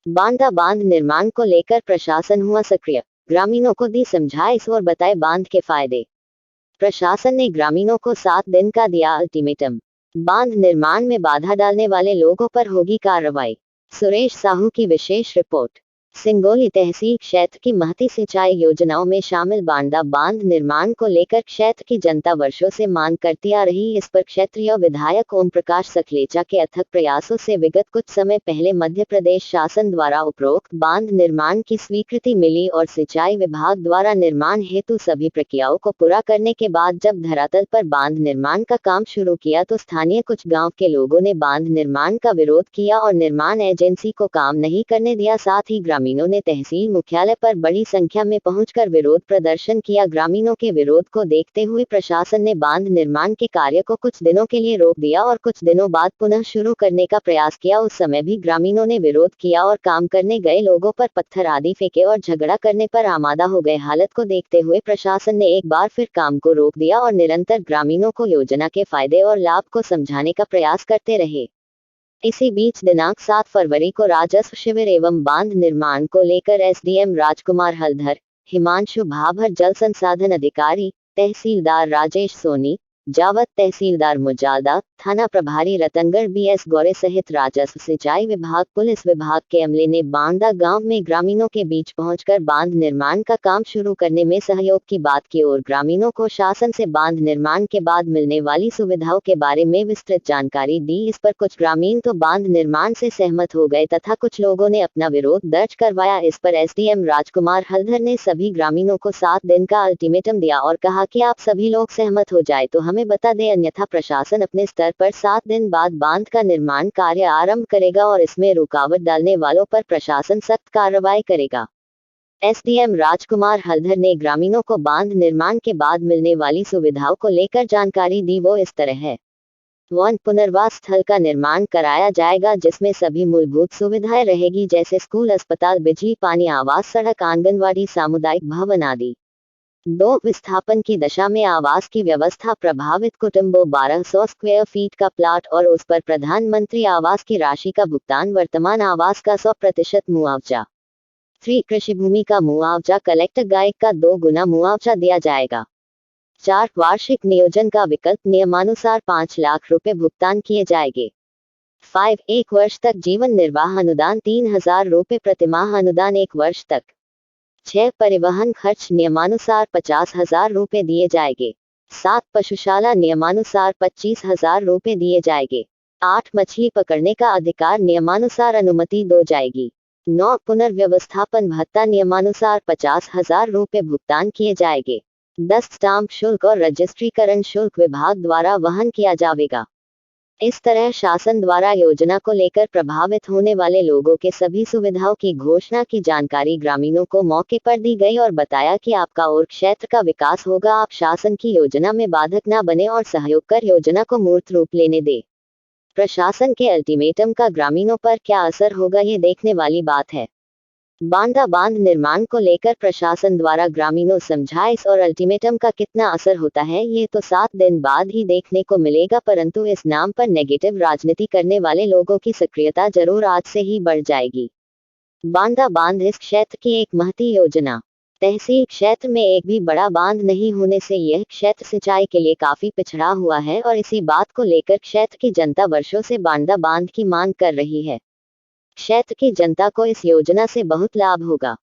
बांदा बांध निर्माण को लेकर प्रशासन हुआ सक्रिय, ग्रामीणों को दी समझाइश और बताए बांध के फायदे। प्रशासन ने ग्रामीणों को 7 दिन का दिया अल्टीमेटम। बांध निर्माण में बाधा डालने वाले लोगों पर होगी कार्रवाई। सुरेश साहू की विशेष रिपोर्ट। सिंगोली तहसील क्षेत्र की महती सिंचाई योजनाओं में शामिल बांदा बांध निर्माण को लेकर क्षेत्र की जनता वर्षों से मांग करती आ रही। इस पर क्षेत्रीय विधायक ओम प्रकाश सखलेचा के अथक प्रयासों से विगत कुछ समय पहले मध्य प्रदेश शासन द्वारा उपरोक्त बांध निर्माण की स्वीकृति मिली और सिंचाई विभाग द्वारा निर्माण हेतु सभी प्रक्रियाओं को पूरा करने के बाद जब धरातल पर बांध निर्माण का काम शुरू किया तो स्थानीय कुछ गाँव के लोगों ने बांध निर्माण का विरोध किया और निर्माण एजेंसी को काम नहीं करने दिया। साथ ही ग्रामीणों ने तहसील मुख्यालय पर बड़ी संख्या में पहुंचकर विरोध प्रदर्शन किया। ग्रामीणों के विरोध को देखते हुए प्रशासन ने बांध निर्माण के कार्य को कुछ दिनों के लिए रोक दिया और कुछ दिनों बाद पुनः शुरू करने का प्रयास किया। उस समय भी ग्रामीणों ने विरोध किया और काम करने गए लोगों पर पत्थर आदि फेंके और झगड़ा करने पर आमादा हो गए। हालत को देखते हुए प्रशासन ने एक बार फिर काम को रोक दिया और निरंतर ग्रामीणों को योजना के फायदे और लाभ को समझाने का प्रयास करते रहे। इसी बीच दिनांक 7 फरवरी को राजस्व शिविर एवं बांध निर्माण को लेकर एसडीएम राजकुमार हल्धर, हिमांशु भाभर, जल संसाधन अधिकारी, तहसीलदार राजेश सोनी, जावत तहसीलदार मुजादा, थाना प्रभारी रतनगढ़ बीएस गौरे सहित राजस्व सिंचाई विभाग पुलिस विभाग के अमले ने बांदा गांव में ग्रामीणों के बीच पहुंचकर बांध निर्माण का काम शुरू करने में सहयोग की बात की और ग्रामीणों को शासन से बांध निर्माण के बाद मिलने वाली सुविधाओं के बारे में विस्तृत जानकारी दी। इस पर कुछ ग्रामीण तो बांध निर्माण से सहमत हो गए तथा कुछ लोगों ने अपना विरोध दर्ज करवाया। इस पर एसडीएम राजकुमार हल्धर ने सभी ग्रामीणों को 7 दिन का अल्टीमेटम दिया और कहा कि आप सभी लोग सहमत हो जाए तो हमें बता दें, अन्यथा प्रशासन अपने स्तर पर 7 दिन बाद बांध का निर्माण कार्य आरंभ करेगा और इसमें रुकावट डालने वालों पर प्रशासन सख्त कार्रवाई करेगा। एसडीएम राजकुमार हल्धर ने ग्रामीणों को बांध निर्माण के बाद मिलने वाली सुविधाओं को लेकर जानकारी दी। वो इस तरह है। 1. पुनर्वास स्थल का निर्माण कराया जाएगा जिसमें सभी मूलभूत सुविधाएं रहेगी जैसे स्कूल, अस्पताल, बिजली, पानी, आवास, सड़क, आंगनवाड़ी, सामुदायिक भवन आदि। 2. विस्थापन की दशा में आवास की व्यवस्था, प्रभावित कुटुंबों 1200 स्क्वायर फीट का प्लाट और उस पर प्रधानमंत्री आवास की राशि का भुगतान, वर्तमान आवास का 100% मुआवजा। 3. कृषि भूमि का मुआवजा, कलेक्टर गाइड का 2 गुना मुआवजा दिया जाएगा। 4. वार्षिक नियोजन का विकल्प, नियमानुसार 5 लाख रुपए भुगतान किए जाएंगे। 5. 1 वर्ष तक जीवन निर्वाह अनुदान, 3000 रुपए प्रतिमाह अनुदान 1 वर्ष तक। 6. परिवहन खर्च नियमानुसार 50,000 रुपए दिए जाएंगे। 7. पशुशाला नियमानुसार 25,000 रुपए दिए जाएंगे। 8. मछली पकड़ने का अधिकार नियमानुसार अनुमति दो जाएगी। 9. पुनर्व्यवस्थापन भत्ता नियमानुसार 50,000 रुपए भुगतान किए जाएंगे। 10. स्टाम्प शुल्क और रजिस्ट्रीकरण शुल्क विभाग द्वारा वहन किया जाएगा। इस तरह शासन द्वारा योजना को लेकर प्रभावित होने वाले लोगों के सभी सुविधाओं की घोषणा की जानकारी ग्रामीणों को मौके पर दी गई और बताया कि आपका और क्षेत्र का विकास होगा, आप शासन की योजना में बाधक न बने और सहयोग कर योजना को मूर्त रूप लेने दे। प्रशासन के अल्टीमेटम का ग्रामीणों पर क्या असर होगा ये देखने वाली बात है। बांदा बांध निर्माण को लेकर प्रशासन द्वारा ग्रामीणों समझाइश और अल्टीमेटम का कितना असर होता है ये तो 7 दिन बाद ही देखने को मिलेगा, परंतु इस नाम पर नेगेटिव राजनीति करने वाले लोगों की सक्रियता जरूर आज से ही बढ़ जाएगी। बांदा बांध इस क्षेत्र की एक महती योजना। तहसील क्षेत्र में एक भी बड़ा बांध नहीं होने से यह क्षेत्र सिंचाई के लिए काफी पिछड़ा हुआ है और इसी बात को लेकर क्षेत्र की जनता वर्षों से बांदा बांध की मांग कर रही है। क्षेत्र की जनता को इस योजना से बहुत लाभ होगा।